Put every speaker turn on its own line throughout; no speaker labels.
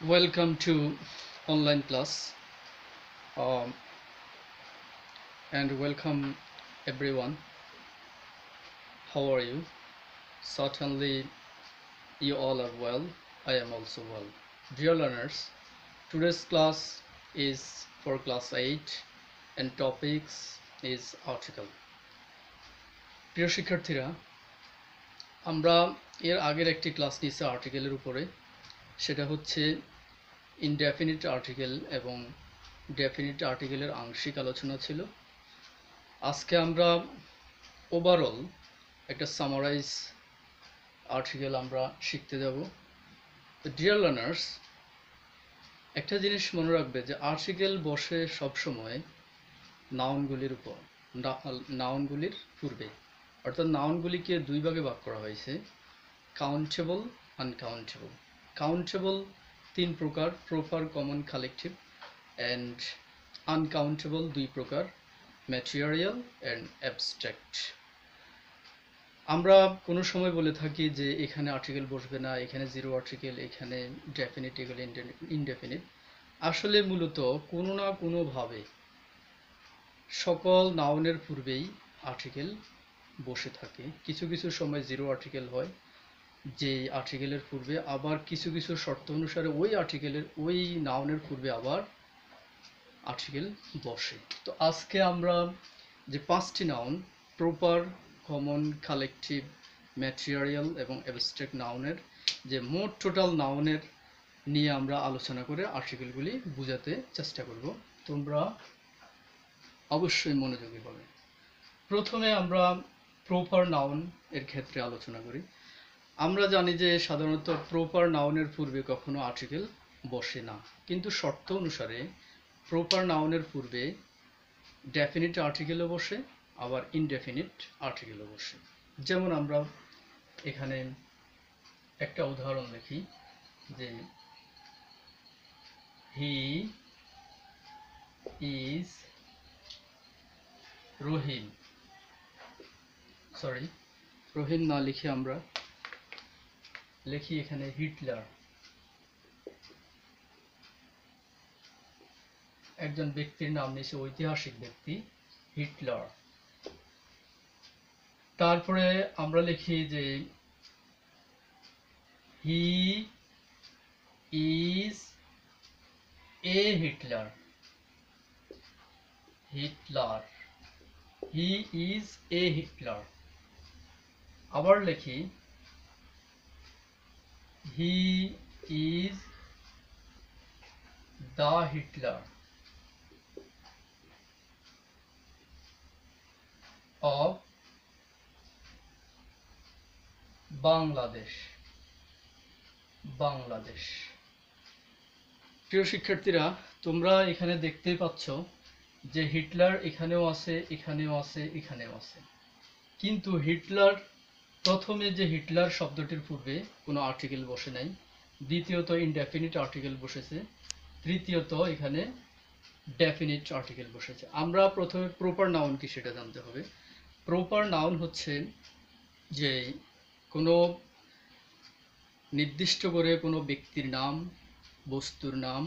Welcome to online class um, and welcome everyone. How are you? Certainly you all are well. I am also well. Dear learners, today's class is for class 8 and topics is article. প্রিয় শিক্ষার্থীরা, আমরা এর আগের একটি class নিয়েছি আর্টিকেলের উপরে। সেটা হচ্ছে ইনডেফিনিট আর্টিকেল এবং ডেফিনিট আর্টিকেলের আংশিক আলোচনা ছিল। আজকে আমরা ওভারঅল একটা সামারাইজ আর্টিকেল আমরা শিখতে যাব। তো ডিয়ার লার্নার্স, একটা জিনিস মনে রাখবে যে আর্টিকেল বসে সবসময় নাউনগুলির উপর, নাউনগুলির পূর্বে, অর্থাৎ নাউনগুলিকে দুই ভাগে ভাগ করা হয়েছে, কাউন্টেবল, আনকাউন্টেবল। কাউন্টেবল তিন প্রকার, proper, common, collective, and uncountable দুই প্রকার, ম্যাটেরিয়াল অ্যান্ড অ্যাবস্ট্রাক্ট। আমরা কোনো সময় বলে থাকি যে এখানে আর্টিকেল বসবে না, এখানে জিরো আর্টিকেল, এখানে ডেফিনিট, এগুলো ইনডেফিনিট। আসলে মূলত কোনো না কোনোভাবে সকল নাউনের পূর্বেই আর্টিকেল বসে থাকে। কিছু কিছু সময় জিরো আর্টিকেল হয় যে আর্টিকেলের পূর্বে, আবার কিছু কিছু শর্ত অনুসারে ওই আর্টিকেলের ওই নাউনের পূর্বে আবার আর্টিকেল বসে। তো আজকে আমরা যে পাঁচটি noun, proper, common, collective, material এবং অ্যাবস্ট্রাক্ট নাউনের যে মোট টোটাল নাউনের নিয়ে আমরা আলোচনা করে আর্টিকেলগুলি বোঝাতে চেষ্টা করব। তোমরা অবশ্যই মনোযোগী হবে। প্রথমে আমরা প্রপার নাউন এর ক্ষেত্রে আলোচনা করি। আমরা জানি যে সাধারণত প্রপার নাউনের পূর্বে কখনো আর্টিকেল বসে না, কিন্তু শর্ত অনুসারে প্রপার নাউনের পূর্বে ডেফিনিট আর্টিকেলও বসে, আবার ইনডেফিনিট আর্টিকেলও বসে। যেমন আমরা এখানে একটা উদাহরণ লিখি যে হি ইজ রহিম, সরি রহিম না লিখে আমরা লিখি এখানে হিটলার। একজন ব্যক্তির নাম নিয়েছে, ঐতিহাসিক ব্যক্তি হিটলার। তারপরে আমরা লিখি যে হি is A Hitler, Hitler, he is A Hitler. আবার লিখি he is the Hitler of Bangladesh, Bangladesh. প্রিয় শিক্ষার্থীরা, তোমরা এখানে দেখতেই পাচ্ছ যে হিটলার এখানেও আছে, এখানেও আছে, এখানেও আছে, কিন্তু হিটলার প্রথমে যে হিটলার শব্দটির পূর্বে কোনো আর্টিকেল বসে নাই, দ্বিতীয়ত ইনডেফিনিট আর্টিকেল বসেছে, তৃতীয়ত এখানে ডেফিনিট আর্টিকেল বসেছে। আমরা প্রথমে প্রপার নাউন কি সেটা জানতে হবে। প্রপার নাউন হচ্ছে যে কোনো নির্দিষ্ট করে কোনো ব্যক্তির নাম, বস্তুর নাম,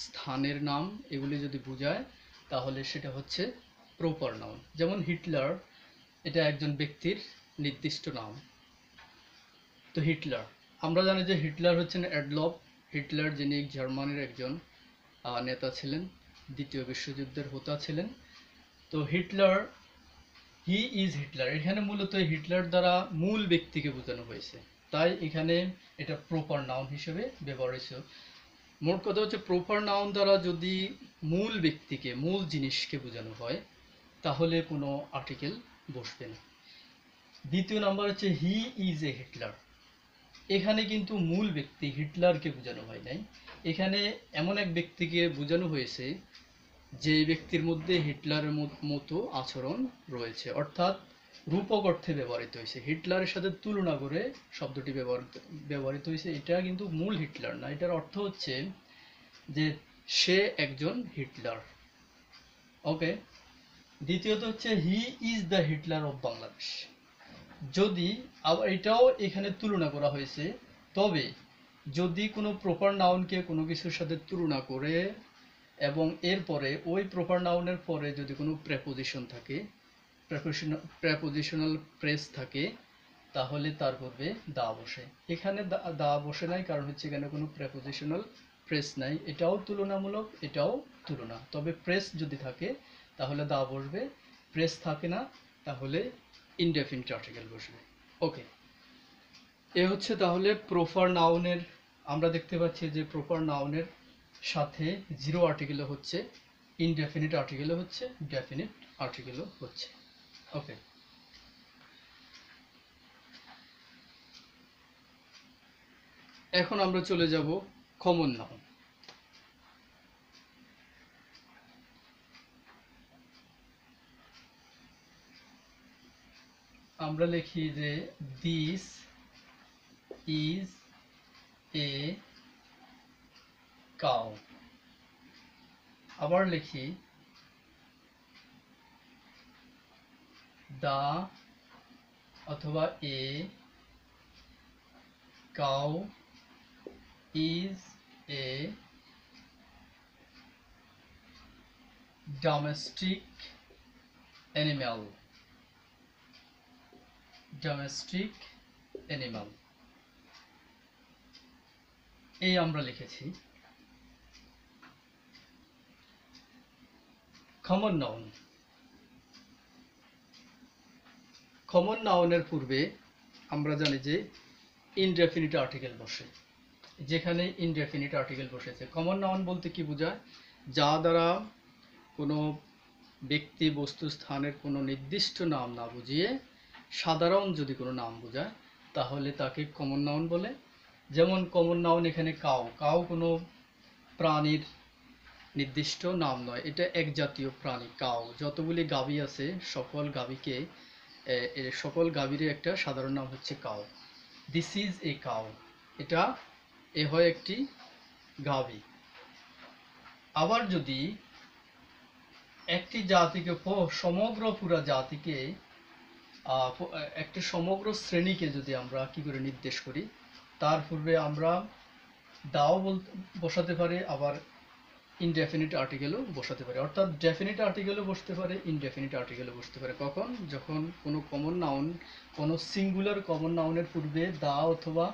স্থানের নাম, এগুলি যদি বোঝায় তাহলে সেটা হচ্ছে প্রপার নাউন। যেমন হিটলার, এটা একজন ব্যক্তির নির্দিষ্ট নাম। তো হিটলার, আমরা জানি যে হিটলার হচ্ছেন অ্যাডলফ হিটলার, যিনি জার্মানির একজন নেতা ছিলেন, দ্বিতীয় বিশ্বযুদ্ধের হোতা ছিলেন। তো হিটলার, হি ইজ হিটলার, এখানে মূলত হিটলার দ্বারা মূল ব্যক্তিকে বোঝানো হয়েছে, তাই এখানে এটা প্রপার নাউন হিসেবে ব্যবহৃত। মোট কথা হচ্ছে প্রপার নাউন দ্বারা যদি মূল ব্যক্তিকে, মূল জিনিসকে বোঝানো হয় তাহলে কোনো আর্টিকেল বসবে না। দ্বিতীয় নাম্বার হচ্ছে হি ইজ এ হিটলার। এখানে কিন্তু মূল ব্যক্তি হিটলারকে বোঝানো হয় নাই, এখানে এমন এক ব্যক্তিকে বোঝানো হয়েছে যে ব্যক্তির মধ্যে হিটলারের মতো আচরণ রয়েছে, অর্থাৎ রূপক অর্থে ব্যবহৃত হয়েছে। হিটলারের সাথে তুলনা করে শব্দটি ব্যবহৃত হয়েছে। এটা কিন্তু মূল হিটলার না, এটার অর্থ হচ্ছে যে সে একজন হিটলার। ওকে। দ্বিতীয়ত হচ্ছে he is the Hitler of Bangladesh. যদি আবার এটাও এখানে তুলনা করা হয়েছে, তবে যদি কোনো প্রপার নাউনকে কোনো কিছুর সাথে তুলনা করে এবং এরপরে ওই প্রপার নাউনের পরে যদি কোনো প্রেপোজিশন থাকে, প্রেপোজিশনাল ফ্রেজ থাকে, তাহলে তার পূর্বে দা বসে। এখানে দা বসে নাই, কারণ হচ্ছে এখানে কোনো প্রেপোজিশনাল ফ্রেজ নাই। এটাও তুলনামূলক, এটাও তুলনা। তবে প্রেস যদি থাকে তাহলে দা বসবে, প্রেস থাকে না তাহলে ইনডেফিনিট আর্টিকেল বসবে। ওকে, এ হচ্ছে তাহলে প্রপার নাউনের। আমরা দেখতে পাচ্ছি যে প্রপার নাউনের সাথে জিরো আর্টিকেলও হচ্ছে, ইনডেফিনিট আর্টিকেলও হচ্ছে, ডেফিনিট আর্টিকেলও হচ্ছে। ওকে, এখন আমরা চলে যাব কমন নাউন। আমরা লিখি যে দিস ইজ এ কাউ। আবার লিখি দা অথবা a cow is a domestic animal. Domestic animal, এই আমরা লিখেছি। Common noun. কমন নাউনের পূর্বে আমরা জানি যে ইনডেফিনিট আর্টিকেল বসে। যেখানে ইনডেফিনিট আর্টিকেল বসেছে, কমন নাউন বলতে কি বোঝায়? যা দ্বারা কোনো ব্যক্তি, বস্তু, স্থানের কোনো নির্দিষ্ট নাম না বুঝিয়ে সাধারণ যদি কোনো নাম বোঝায় তাহলে তাকে কমন নাউন বলে। যেমন কমন নাউন এখানে কাউ। কাউ কোনো প্রাণীর নির্দিষ্ট নাম নয়, এটা এক জাতীয় প্রাণী। কাউ, যতগুলি গাভী আছে সকল গাভীর একটা সাধারণ নাম হচ্ছে cow. This is a cow, এটা এ হয় একটি গাভী। আবার যদি একটি জাতিকে, সমগ্র পুরা জাতিকে, একটা সমগ্র শ্রেণীকে যদি আমরা কি করে নির্দেশ করি, তার পূর্বে আমরা দাও বসাতে পারি, আবার ইনডেফিনিট আর্টিকেলও বসাতে পারে। অর্থাৎ ডেফিনিট আর্টিকেলও বসতে পারে, ইনডেফিনিট আর্টিকেলও বসতে পারে। কখন? যখন কোনো কমন নাউন, কোনো সিঙ্গুলার কমন নাউনের পূর্বে দা অথবা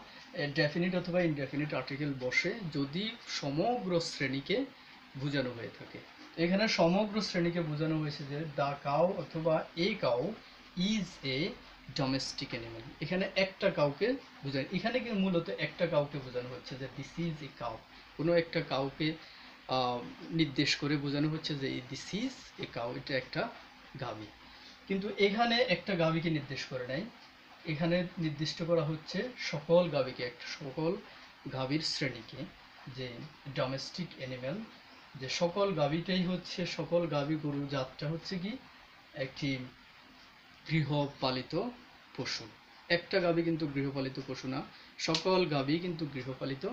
ডেফিনিট অথবা ইনডেফিনিট আর্টিকেল বসে, যদি সমগ্র শ্রেণীকে বোঝানো হয়ে থাকে। এখানে সমগ্র শ্রেণীকে বোঝানো হয়েছে যে দা কাউ অথবা a cow is a domestic animal. এখানে একটা কাউকে বোঝায়, এখানে কিন্তু মূলত একটা কাউকে বোঝানো হচ্ছে যে দিস ইজ এ কাউ। কোনো একটা কাউকে নির্দেশ করে বোঝানো হচ্ছে যে দিস ইজ এ কাউ, এটা একটা গাভী। কিন্তু এখানে একটা গাভীকে নির্দেশ করে নাই, এখানে নির্দিষ্ট করা হচ্ছে সকল গাভীকে, একটা সকল গাভীর শ্রেণীকে, যে ডোমেস্টিক অ্যানিমাল, যে সকল গাভীটাই হচ্ছে, সকল গাভী গরু জাতটা হচ্ছে কি একটি গৃহপালিত পশু। একটা গাভী কিন্তু গৃহপালিত পশু না, সকল গাভী কিন্তু গৃহপালিত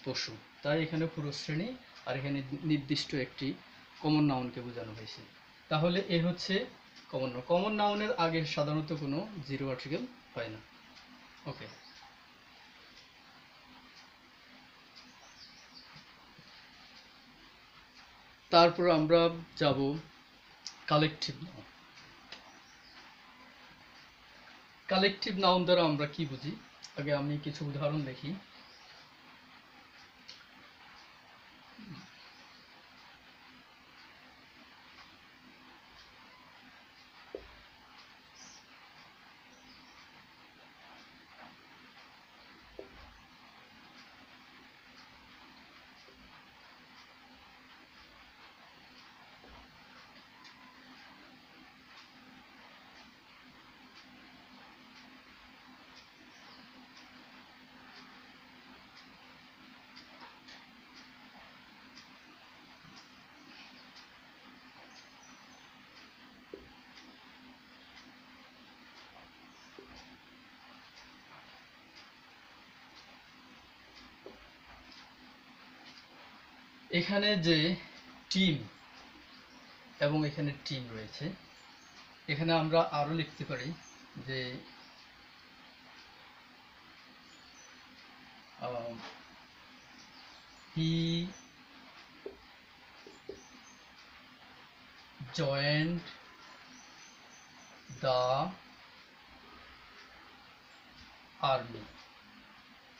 পশু। তাই এখানে পুরো শ্রেণী, আর এখানে নির্দিষ্ট একটি কমন নাউনকে বোঝানো হয়েছে। তাহলে এ হচ্ছে কমন নাউন। কমন নাউনের আগে সাধারণত কোনো জিরো আর্টিকেল হয় না। ওকে, তারপর আমরা যাব কালেকটিভ নাউন। কালেকটিভ নাউন দ্বারা আমরা কি বুঝি? আগে আমি কিছু উদাহরণ দেখি। এখানে যে টিম এবং এখানে টিম রয়েছে, এখানে আমরা আরো লিখতে পারি যে he joined the army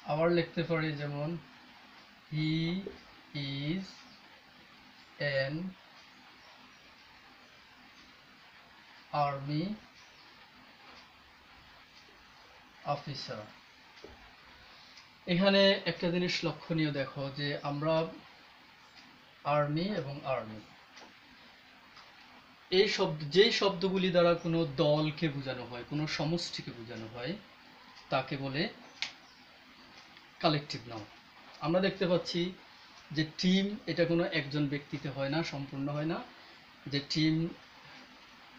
আবার লিখতে পারি যেমন he is an army officer এখানে একটা জিনিস লক্ষণীয় দেখো যে আমরা আর্মি এবং আর্মি এই শব্দ যেই শব্দগুলি দ্বারা কোনো দলকে বোঝানো হয় কোনো সমষ্টিকে বোঝানো হয় তাকে বলে কালেকটিভ নাউন আমরা দেখতে পাচ্ছি যে টিম এটা কোনো একজন ব্যক্তিতে হয় না সম্পূর্ণ হয় না যে টিম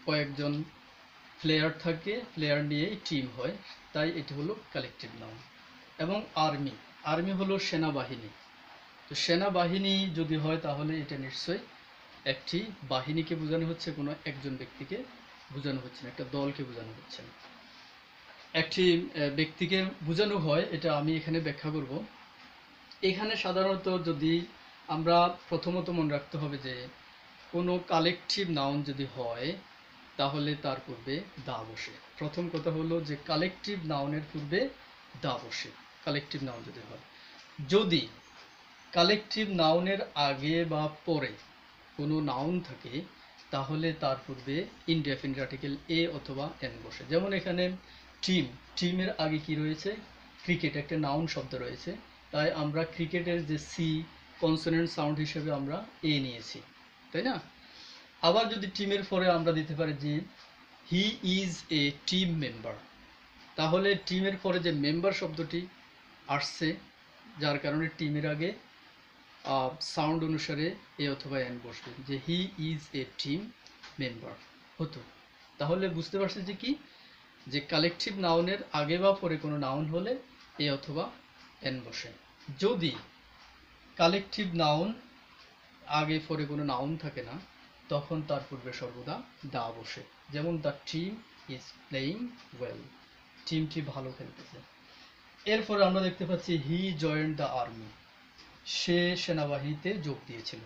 কয়েকজন প্লেয়ার থাকে প্লেয়ার নিয়েই টিম হয় তাই এটি হলো কালেকটিভ নাউন এবং আর্মি আর্মি হলো সেনাবাহিনী তো সেনাবাহিনী যদি হয় তাহলে এটা নিশ্চয়ই একটি বাহিনীকে বোঝানো হচ্ছে কোনো একজন ব্যক্তিকে বোঝানো হচ্ছে না একটা দলকে বোঝানো হচ্ছে না একটি ব্যক্তিকে বোঝানো হয় এটা আমি এখানে ব্যাখ্যা করব এখানে সাধারণত যদি আমরা প্রথমত মনে রাখতে হবে যে কোনো কালেকটিভ নাউন যদি হয় তাহলে তার পূর্বে দা বসে প্রথম কথা হলো যে কালেকটিভ নাউনের পূর্বে দা বসে কালেকটিভ নাউন যদি হয় যদি কালেকটিভ নাউনের আগে বা পরে কোনো নাউন থাকে তাহলে তার পূর্বে ইনডেফিনিট আর্টিকেল এ অথবা এন বসে যেমন এখানে টিমের আগে কি রয়েছে ক্রিকেট একটা নাউন শব্দ রয়েছে তাই আমরা ক্রিকেটের যে সি কনসোনেন্ট সাউন্ড হিসেবে আমরা এ নিয়েছি তাই না আবার যদি টিমের পরে আমরা দিতে পারি যে হি ইজ এ টিম মেম্বার তাহলে টিমের পরে যে মেম্বার শব্দটি আসছে যার কারণে টিমের আগে সাউন্ড অনুসারে এ অথবা এন বসবে যে হি ইজ এ টিম মেম্বার হতো তাহলে বুঝতে পারছি যে কি যে কালেকটিভ নাউনের আগে বা পরে কোনো নাউন হলে এ অথবা এন বসে যদি কালেকটিভ নাউন আগে পরে কোনো নাউন থাকে না তখন তার পূর্বে সর্বদা দা বসে যেমন the team is playing well টিমটি ভালো খেলতেছে এরপরে আমরা দেখতে পাচ্ছি হি জয়েন্ট দ্য আর্মি সে সেনাবাহিনীতে যোগ দিয়েছিল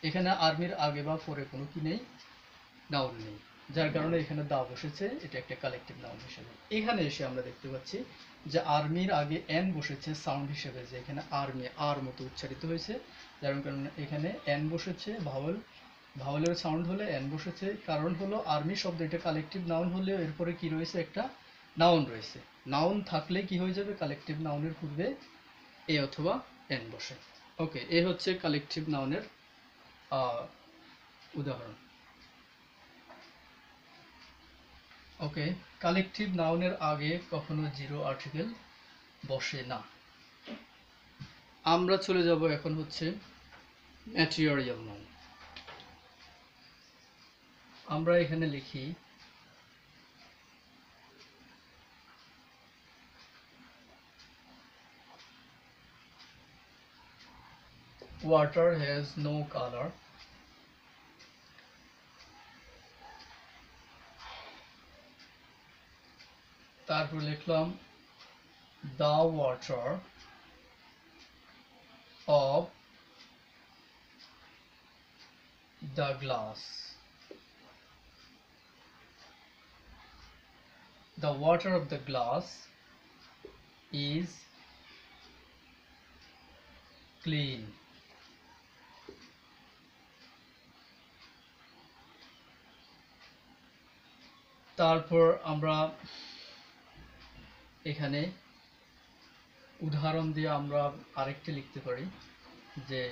এখানে আর্মির আগে বা পরে কোনো কি নেই নাউন নেই যার কারণে এখানে দা বসেছে এটা একটা কালেকটিভ নাউন হিসেবে এখানে এসে আমরা দেখতে পাচ্ছি যে আর্মির আগে এন বসেছে সাউন্ড হিসেবে যে এখানে আর্মি আর মতো উচ্চারিত হয়েছে যার কারণে এখানে এন বসেছে ভাওয়েলের সাউন্ড হলে এন বসেছে কারণ হলো আর্মি শব্দ এটা কালেকটিভ নাউন হলেও এরপরে কি রয়েছে একটা নাউন রয়েছে নাউন থাকলে কি হয়ে যাবে কালেকটিভ নাউনের পূর্বে এ অথবা এন বসে ওকে এ হচ্ছে কালেকটিভ নাউনের উদাহরণ ওকে কালেকটিভ নাউনের আগে কখনো জিরো আর্টিকেল বসে না আমরা চলে যাব এখন হচ্ছে ম্যাটেরিয়াল নাউন আমরা এখানে লিখি water has no color তারপর লিখলাম the water of the glass the water of the glass is clean তারপর আমরা এখানে উদাহরণ দিয়ে আমরা আরেকটি লিখতে পারি যে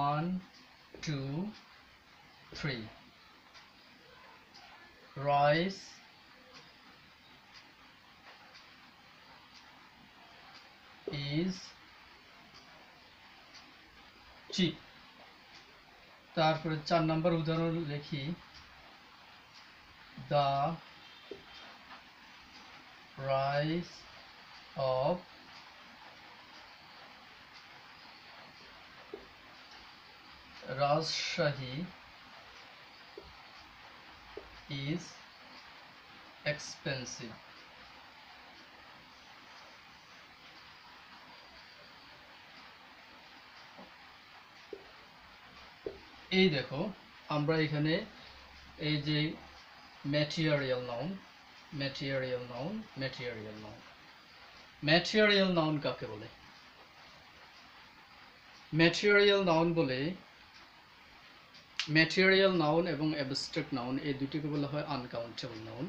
one two three rice is cheap তারপরে 4 নম্বর উদাহরণ লিখি the price of Rajshahi is expensive. এই দেখো আমরা এখানে এই যে material noun, material noun, material noun, material noun কাকে বলে? ম্যাটেরিয়াল নাউন বলে, ম্যাটেরিয়াল নাউন এবং অ্যাবস্ট্রাক্ট নাউন এই দুটিকে বলা হয় আনকাউন্টেবল নাউন।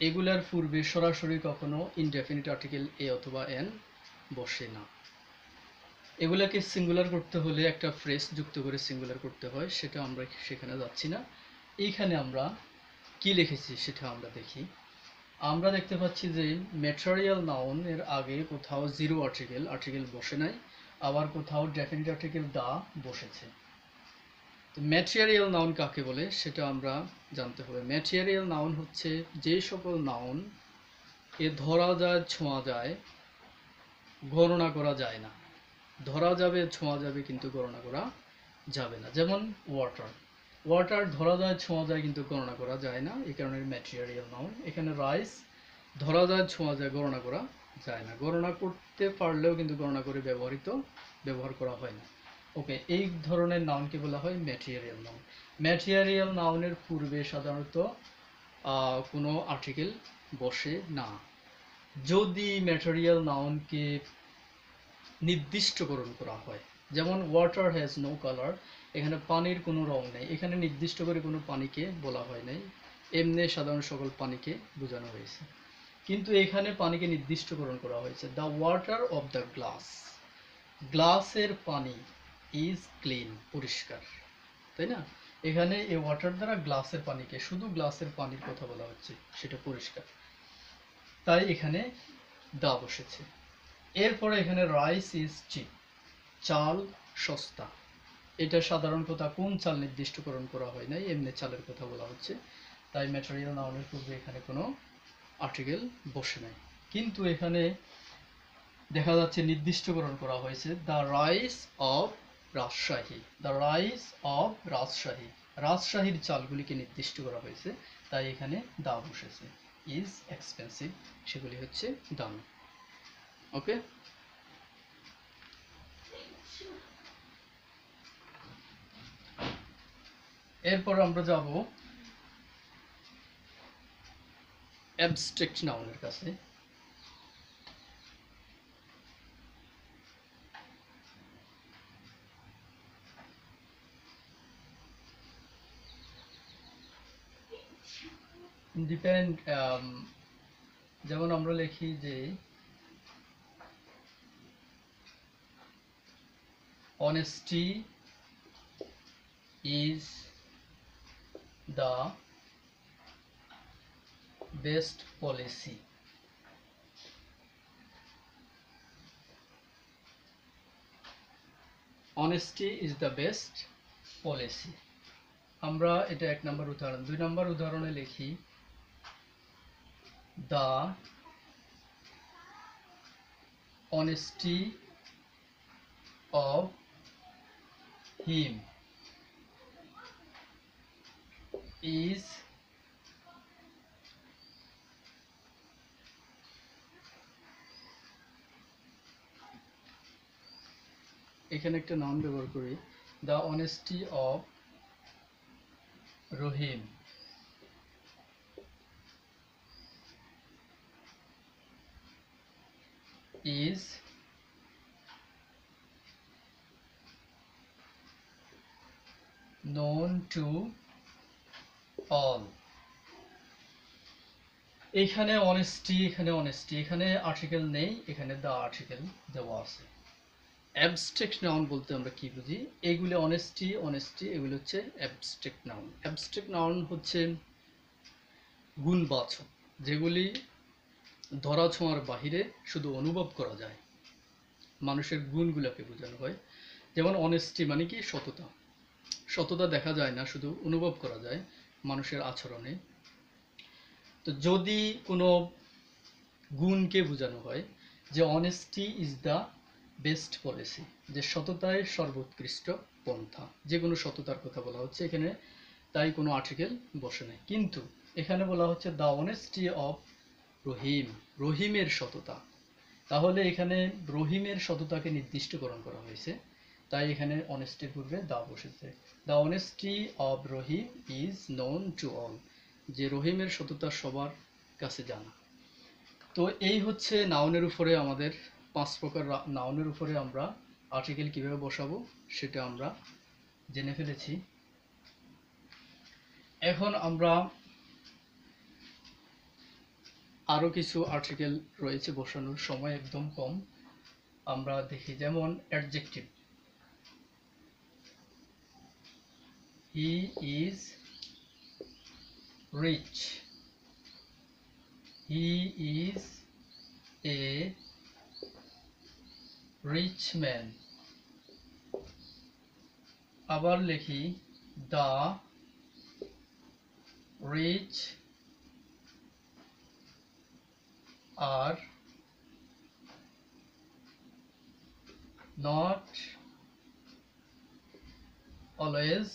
এগুলার পূর্বে সরাসরি কখনো ইনডেফিনিট আর্টিকেল এ অথবা এন বসে না। এগুলাকে সিঙ্গুলার করতে হলে একটা ফ্রেজ যুক্ত করে সিঙ্গুলার করতে হয়, সেটা আমরা সেখানে যাচ্ছি না। এইখানে আমরা কি লিখেছি সেটা আমরা দেখি। আমরা দেখতে পাচ্ছি যে ম্যাটেরিয়াল নাউন এর আগে কোথাও জিরো আর্টিকেল বসে নাই, আবার কোথাও ডেফিনিট আর্টিকেল দা বসেছে। তো ম্যাটেরিয়াল নাউন কাকে বলে সেটা আমরা জানতে হবে। ম্যাটেরিয়াল নাউন হচ্ছে যে সকল নাউন এ ধরা যায়, ছোঁয়া যায়, গণনা করা যায় না। ধরা যাবে, ছোঁয়া যাবে, কিন্তু গণনা করা যাবে না। যেমন ওয়াটার, ওয়াটার ধরা যায়, ছোঁয়া যায়, কিন্তু গণনা করা যায় না, এই কারণে ম্যাটেরিয়াল নাউন। এখানে রাইস ধরা যায়, ছোঁয়া যায়, গণনা করা যায় না। গণনা করতে পারলেও কিন্তু গণনা করে ব্যবহার করা হয় না। ওকে, এই ধরনের নাউনকে বলা হয় ম্যাটেরিয়াল নাউন। ম্যাটেরিয়াল নাউনের পূর্বে সাধারণত কোনো আর্টিকেল বসে না। যদি ম্যাটেরিয়াল নাউনকে নির্দিষ্টকরণ করা হয়, যেমন ওয়াটার হ্যাজ নো কালার, এখানে পানির কোনো রং নেই, এখানে নির্দিষ্ট করে কোনো পানিকে বলা হয় নাই, এমনি সাধারণ সকল পানিকে বোঝানো হয়েছে। কিন্তু এখানে পানিকে নির্দিষ্টকরণ করা হয়েছে, the water of the glass, গ্লাসের পানি ইজ ক্লিন, পরিষ্কার, তাই না? এখানে এই ওয়াটার দ্বারা গ্লাসের পানিকে, শুধু গ্লাসের পানির কথা বলা হচ্ছে, সেটা পরিষ্কার, তাই এখানে দা বসেছে। এরপরে এখানে রাইস ইজ চিপ, চাল সস্তা, এটা সাধারণ কথা, কোন চাল নির্দিষ্টকরণ করা হয় নাই, এমনি চালের কথা বলা হচ্ছে, তাই ম্যাটেরিয়াল নাউনের পূর্বে এখানে কোনো আর্টিকেল বসে নাই। কিন্তু এখানে দেখা যাচ্ছে নির্দিষ্টকরণ করা হয়েছে, the rice of Rajshahi, the rice of Rajshahi, রাজশাহীর চালগুলিকে নির্দিষ্ট করা হয়েছে, তাই এখানে দা বসেছে। ইজ এক্সপেন্সিভ, সেগুলি হচ্ছে দাম। ওকে, এরপর আমরা যাব অ্যাবস্ট্রাক্ট নাউনের কাছে। ডিপেন্ড, যেমন আমরা লিখি যে honesty is the best policy, honesty is the best policy। আমরা এটা এক নম্বর উদাহরণ। দুই নম্বর উদাহরণে লিখি the honesty of him is এখানে একটা নাম ব্যবহার করি, the honesty of Rahim is known to all। এখানে অনেস্টি, এখানে অনেস্টি, এখানে আর্টিকেল নেই, এখানে দা আর্টিকেল দেওয়া আছে। অ্যাবস্ট্রাক্ট নাউন বলতে আমরা কি বুঝি? এগুলো অনেস্টি, এগুলো হচ্ছে অ্যাবস্ট্রাক্ট নাউন। অ্যাবস্ট্রাক্ট নাউন হচ্ছে গুণবাচক, যেগুলি ধরা ছোঁয়ার বাহিরে শুধু অনুভব করা যায়, মানুষের গুণগুলোকে বোঝানো হয়। যেমন অনেস্টি মানে কি? সততা, সততা দেখা যায় না, শুধু অনুভব করা যায় মানুষের আচরণে। তো যদি কোনো গুণকে বোঝানো হয়, যে honesty is the best policy, যে সততায় সর্বোৎকৃষ্ট পন্থা, যে কোনো সততার কথা বলা হচ্ছে এখানে, তাই কোনো আর্টিকেল বসে নাই। কিন্তু এখানে বলা হচ্ছে দ্য অনেস্টি অফ রহিম, রহিমের সততা। তাহলে এখানে রহিমের সততাকে নির্দিষ্টকরণ করা হয়েছে, তাই এখানে অনেস্টির পূর্বে দা বসেছে। The honesty of Rahim is known to all, যে রহিমের সততা সবার কাছে জানা। তো এই হচ্ছে নাউনের উপরে আমাদের 5 প্রকার নাউনের উপরে আমরা আর্টিকেল কিভাবে বসাবো সেটা আমরা জেনে ফেলেছি। এখন আমরা আরো কিছু আর্টিকেল রয়েছে বসানোর, সময় একদম কম। আমরা দেখি, যেমন adjective, he is rich, he is a rich man. আবার লিখি, the rich are not always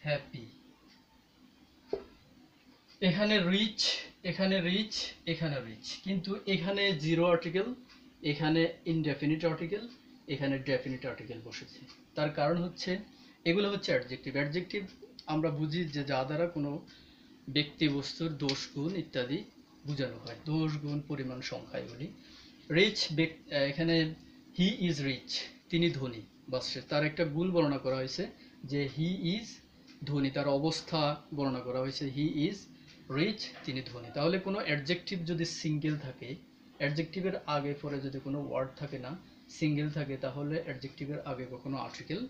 happy. এখানে রিচ, এখানে রিচ, এখানে রিচ, কিন্তু এখানে জিরো আর্টিকেল, এখানে ইনডেফিনিট আর্টিকেল, এখানে ডেফিনিট আর্টিকেল বসেছে। তার কারণ হচ্ছে এগুলো হচ্ছে অ্যাডজেক্টিভ। অ্যাডজেক্টিভ আমরা বুঝি যে যা দ্বারা কোনো ব্যক্তি বস্তুর দোষ গুণ ইত্যাদি বোঝানো হয়, দোষ গুণ পরিমাণ সংখ্যা এগুলি। রিচ, এখানে হি ইজ রিচ, তিনি ধনী, বাস তার একটা গুণ বর্ণনা করা হয়েছে যে হি ইজ ধনী, তার অবস্থা বর্ণনা করা হয়েছে, হি ইজ রিচ, তিনি ধনী। তাহলে কোনো অ্যাডজেক্টিভ যদি সিঙ্গেল থাকে, অ্যাডজেক্টিভের আগে পরে যদি কোনো ওয়ার্ড থাকে না, সিঙ্গেল থাকে, তাহলে অ্যাডজেক্টিভের আগে কখনো আর্টিকেল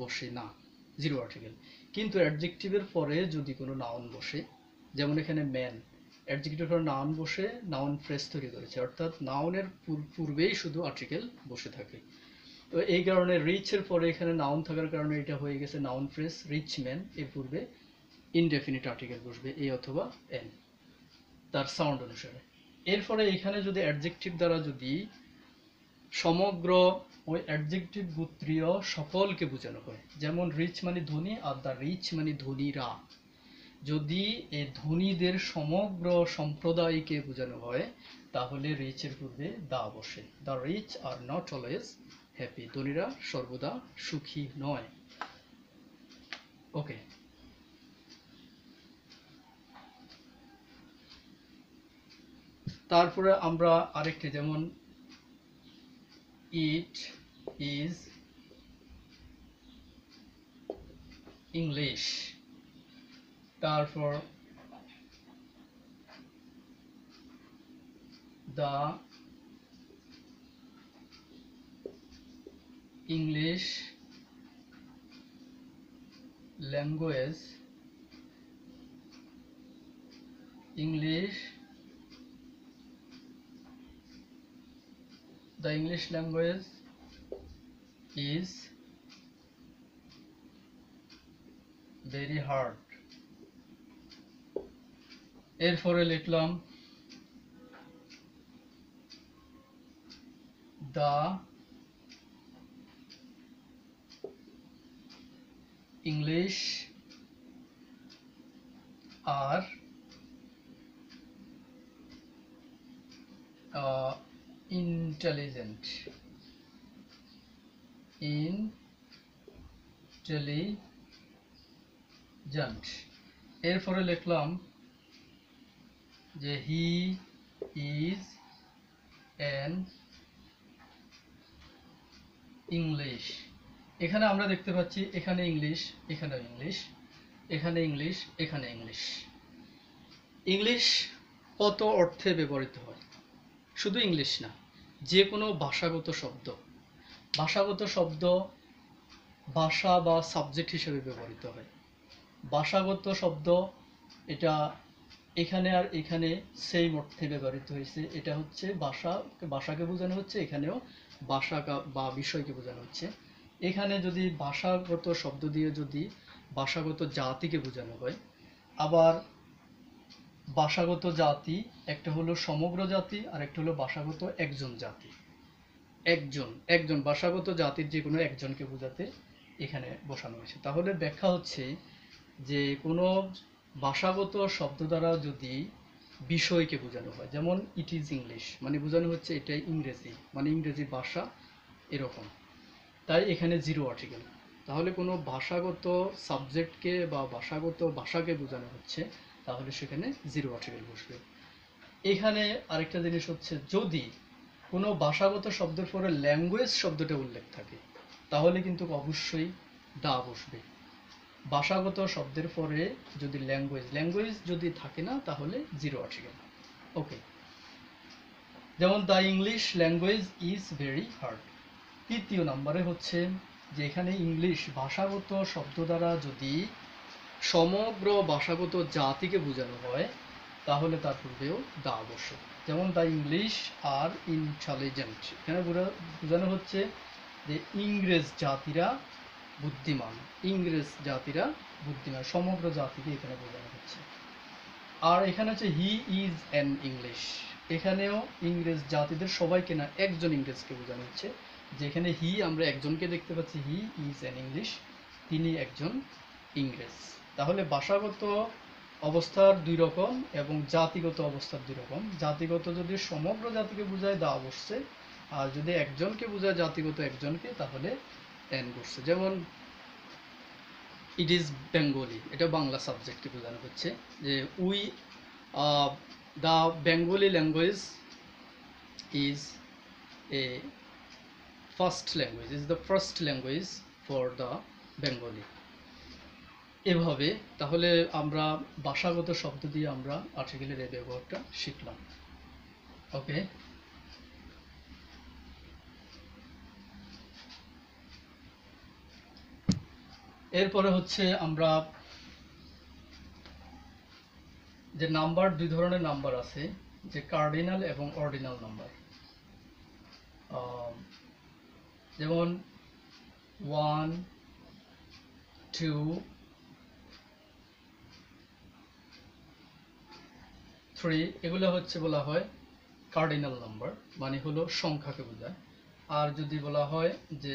বসে না, জিরো আর্টিকেল। কিন্তু অ্যাডজেক্টিভের পরে যদি কোনো নাউন বসে, যেমন এখানে ম্যান, অ্যাডজেক্টিভের পরে নাউন বসে নাউন ফ্রেজ তৈরি করেছে, অর্থাৎ নাউনের পূর্বেই শুধু আর্টিকেল বসে থাকে। তো এই কারণে রিচের পরে এখানে নাউন থাকার কারণে এটা হয়ে গেছে নাউন ফ্রেজ রিচ ম্যান, এর পূর্বে ইনডেফিনিট আর্টিকেল বসবে, এ অথবা এন তার সাউন্ড অনুসারে। এরপরে এখানে যদি অ্যাডজেক্টিভ দ্বারা যদি সমগ্র ওই অ্যাডজেক্টিভ গোত্রীয় সকলকে বোঝানো হয়, যেমন রিচ মানে ধনী আর দ্য রিচ মানে ধনীরা, যদি এই ধনীদের সমগ্র সম্প্রদায়কে বোঝানো হয় তাহলে রিচের পূর্বে দা বসে। The rich are not always happy, ধনীরা সর্বদা সুখী নয়। ওকে, তারপরে আমরা আরেকটি, যেমন ইট ইজ ইংলিশ, তারপর the English language, the English language is very hard। এরপরে লিখলাম the English are intelligent, এরপরে লিখলাম যে he is an English। এখানে আমরা দেখতে পাচ্ছি এখানে ইংলিশ, এখানে ইংলিশ, এখানে ইংলিশ, এখানে ইংলিশ। ইংলিশ কত অর্থে ব্যবহৃত হয়? শুধু ইংলিশ না, যে কোনো ভাষাগত শব্দ, ভাষাগত শব্দ ভাষা বা সাবজেক্ট হিসেবে ব্যবহৃত হয়। ভাষাগত শব্দ এটা এখানে আর এখানে সেম অর্থে ব্যবহৃত হয়েছে, এটা হচ্ছে ভাষাকে বোঝানো হচ্ছে, এখানেও ভাষা বা বিষয়কে বোঝানো হচ্ছে। এখানে যদি ভাষাগত শব্দ দিয়ে যদি ভাষাগত জাতিকে বোঝানো হয়, আবার ভাষাগত জাতি একটা হলো সমগ্র জাতি আর একটা হলো ভাষাগত একজন জাতি, একজন ভাষাগত জাতির যে কোনো একজনকে বোঝাতে এখানে বসানো হয়েছে। তাহলে ব্যাখ্যা হচ্ছে যে কোনো ভাষাগত শব্দ দ্বারা যদি বিষয়কে বোঝানো হয়, যেমন ইট ইজ ইংলিশ মানে বোঝানো হচ্ছে এটাই ইংরেজি, মানে ইংরেজি ভাষা এরকম, তাই এখানে জিরো আর্টিকেল। তাহলে কোনো ভাষাগত সাবজেক্টকে বা ভাষাগত ভাষাকে বোঝানো হচ্ছে, তাহলে সেখানে জিরো আর্টিকেল বসবে। এখানে আরেকটা জিনিস হচ্ছে, যদি কোনো ভাষাগত শব্দের পরে ল্যাঙ্গুয়েজ শব্দটা উল্লেখ থাকে, তাহলে কিন্তু অবশ্যই দা বসবে। ভাষাগত শব্দের পরে যদি ল্যাঙ্গুয়েজ যদি থাকে না, তাহলে জিরো আর্টিকেল। ওকে, যেমন the English language is very hard. তৃতীয় নম্বরে হচ্ছে যে এখানে ইংলিশ ভাষাগত শব্দ দ্বারা যদি সমগ্র ভাষাগত জাতিকে বোঝানো হয়, তাহলে তার পূর্বেও দা আবশ্যক। যেমন দ্য ইংলিশ আর ইন্টেলিজেন্ট, এখানে বোঝানো হচ্ছে যে ইংরেজ জাতিরা বুদ্ধিমান, ইংরেজ জাতিরা বুদ্ধিমান, সমগ্র জাতিকে এখানে বোঝানো হচ্ছে। আর এখানে হচ্ছে হি ইজ অ্যান ইংলিশ, এখানেও ইংরেজ জাতিদের সবাইকে না, একজন ইংরেজকে বোঝানো হচ্ছে। যেখানে হি আমরা একজনকে দেখতে পাচ্ছি, হি ইজ অ্যান ইংলিশ, তিনি একজন ইংরেজ। তাহলে ভাষাগত অবস্থার দুই রকম এবং জাতিগত অবস্থার দুই রকম। জাতিগত যদি সমগ্র জাতিকে বোঝায় দা বসছে, আর যদি একজনকে বোঝায় জাতিগত একজনকে, তাহলে এন বসছে। যেমন ইট ইজ বেঙ্গলি, এটা বাংলা সাবজেক্টকে বোঝানো হচ্ছে যে we the Bengali language is a the first language for the Bengali. এভাবে তাহলে আমরা ভাষাগত শব্দ দিয়ে আমরা আর্টিকেলের এই ব্যবহারটা শিখলাম। ওকে, এরপরে হচ্ছে আমরা যে নাম্বার, দুই ধরনের নাম্বার আছে, যে কার্ডিনাল এবং অর্ডিনাল নাম্বার। যেমন 1, 2, 3 এগুলো হচ্ছে বলা হয় কার্ডিনাল নাম্বার, মানে হলো সংখ্যাকে বোঝায়। আর যদি বলা হয় যে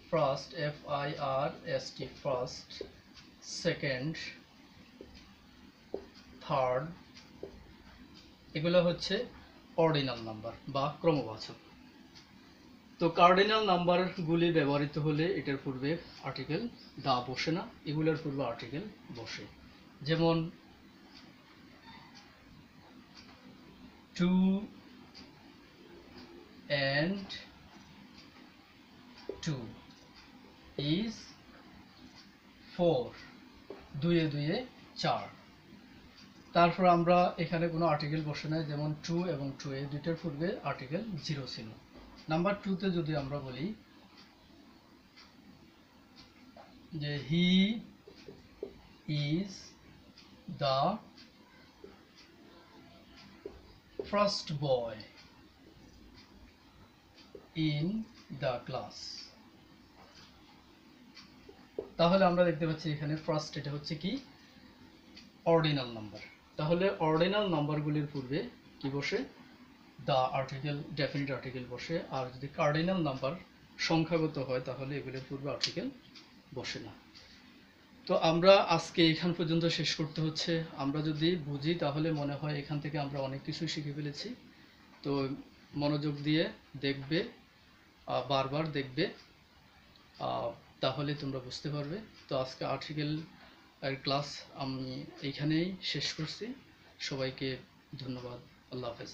first, FIRST, first, second, third, এগুলো হচ্ছে অর্ডিনাল নাম্বার বা ক্রমবাচক। তো কার্ডিনাল নাম্বারগুলি ব্যবহৃত হলে এটার পূর্বে আর্টিকেল দা বসে না, এগুলোর পূর্বে আর্টিকেল বসে। যেমন 2 and 2 is 4, 2 এ 2 এ 4। তারপর আমরা এখানে কোনো আর্টিকেল বসে নাই, যেমন 2 এবং 2 এ দুইটার পূর্বে আর্টিকেল 0 ছিল। নাম্বার 2 তে যদি আমরা বলি যে he is the first boy in the class, তাহলে আমরা দেখতে পাচ্ছি এখানে ফার্স্ট, এটা হচ্ছে কি অর্ডিনাল নাম্বার। তাহলে অর্ডিনাল নাম্বারগুলির পূর্বে কি বসে, দা আর্টিকেল, ডেফিনিট আর্টিকেল বসে। আর যদি কার্ডিনাল নাম্বার সংখ্যাগত হয়, তাহলে এগুলির পূর্বে আর্টিকেল বসে না। তো আমরা আজকে এখান পর্যন্ত শেষ করতে হচ্ছে। আমরা যদি বুঝি, তাহলে মনে হয় এখান থেকে আমরা অনেক কিছুই শিখে ফেলেছি। তো মনোযোগ দিয়ে দেখবে, বারবার দেখবে, তাহলে তোমরা বুঝতে পারবে। তো আজকে আর্টিকেল এর ক্লাস আমি এইখানেই শেষ করছি। সবাইকে ধন্যবাদ। আল্লাহ হাফেজ।